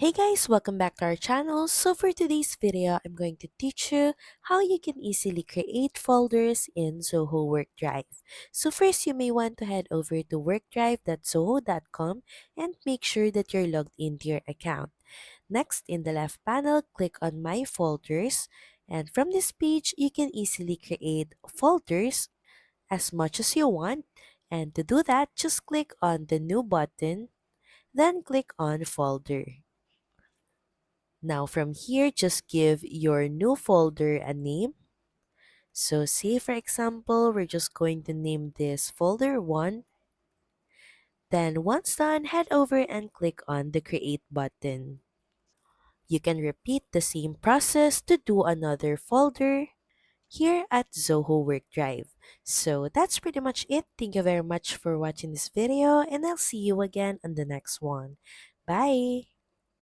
Hey guys, welcome back to our channel. So for today's video, I'm going to teach you how you can easily create folders in Zoho WorkDrive. So first, you may want to head over to workdrive.zoho.com and make sure that you're logged into your account. Next, in the left panel, click on My Folders. And from this page, you can easily create folders as much as you want. And to do that, just click on the New button, then click on Folder. Now from here, just give your new folder a name. So say for example, we're just going to name this folder 1. Then once done, head over and click on the create button. You can repeat the same process to do another folder here at Zoho WorkDrive. So that's pretty much it. Thank you very much for watching this video and I'll see you again on the next one. Bye!